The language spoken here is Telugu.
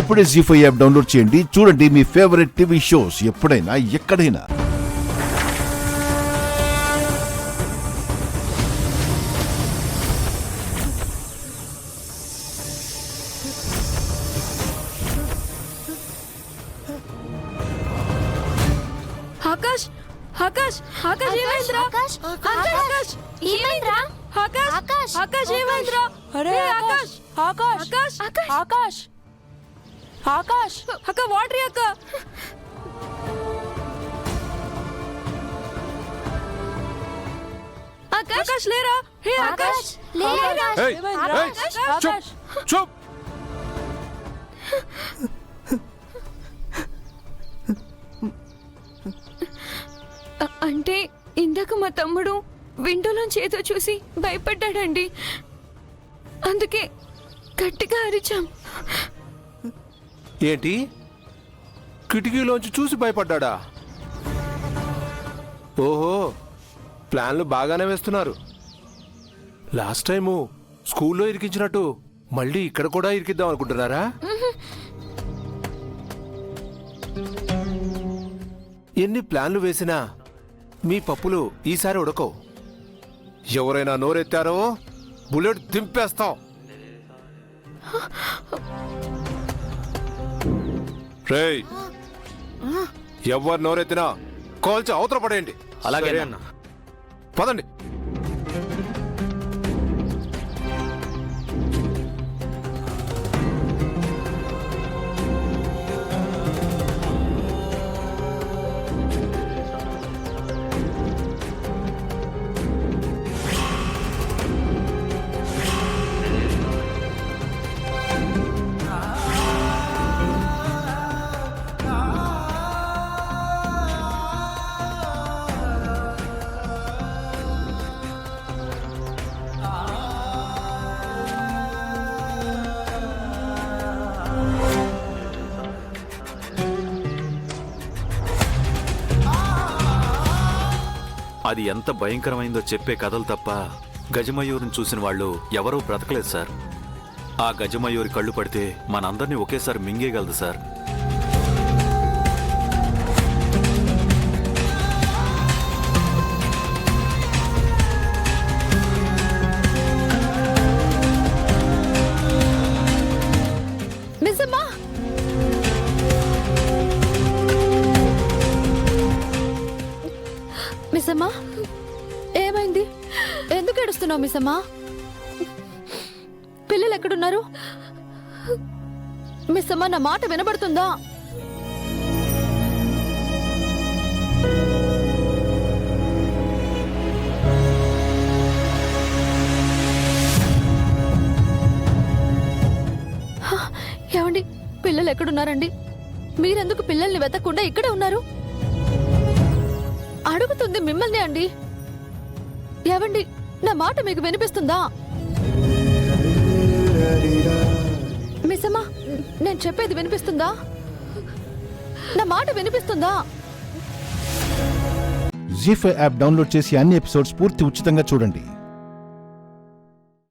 ఇప్పుడే జీ5 యాప్ డౌన్లోడ్ చేయండి. చూడండి మీ ఫేవరెట్ టీవీ షోస్ ఎప్పుడైనా ఎక్కడైనా. ఆకాష్ ఆకాష్ ఆకాష్ ఏమైందిరా? ఆకాష్ ఆకాష్ ఏమైందిరా? ఆకాష్ ఆకాష్ ఆకాష్ ఏమైందిరా? అరే ఆకాష్ ఆకాష్ ఆకాష్ ఆకాష్ ఆకాష్ అక్క వాటర్ అక్క. ఆకాష్ లేరా? హే ఆకాష్ లేరా? ఆకాష్ చూప్. అంటే ఇందాక మా తమ్ముడు విండోలోంచి ఏదో చూసి భయపడ్డాడండి. అందుకే గట్టిగా అరిచాం. ఏంటి కిటికీలోంచి చూసి భయపడ్డా? ఓహో, ప్లాన్లు బాగానే వేస్తున్నారు. లాస్ట్ టైము స్కూల్లో ఇరికించినట్టు మళ్ళీ ఇక్కడ కూడా ఇరికిద్దాం అనుకుంటున్నారా? ఎన్ని ప్లాన్లు వేసినా మీ పప్పులు ఈసారి ఉడకవు. ఎవరైనా నోరెత్తారో బుల్లెట్ దింపేస్తాం. రేయ్, ఎవరు నోరెత్తినా కాల్చి అవతల పడేయండి. అలాగే అన్న. పదండి. అది ఎంత భయంకరమైందో చెప్పే కథలు తప్ప గజమయూరిని చూసిన వాళ్ళు ఎవరూ బ్రతకలేదు సార్. ఆ గజమయూరి కళ్ళు పడితే మనందరినీ ఒకేసారి మింగేయగలదు సార్. మిస్సమ్మా మిస్సమ్మా ఏమైంది? ఎందుకు ఏడుస్తున్నావు మిస్సమ్మా? పిల్లలు ఎక్కడున్నారు? మిస్సమ్మా నా మాట వినబడుతుందా? ఏమండి, పిల్లలు ఎక్కడున్నారండి? మీరెందుకు పిల్లల్ని వెతకకుండా ఇక్కడే ఉన్నారు? అడుగుతుంది మిమ్మల్ని అండి. ఏవండి, నా మాట మీకు వినిపిస్తుందా? మిస్సమ్మా, నేను చెప్పేది వినిపిస్తుందా? నా మాట వినిపిస్తుందా? జీ5 యాప్ డౌన్లోడ్ చేసి అన్ని ఎపిసోడ్స్ పూర్తి ఉచితంగా చూడండి.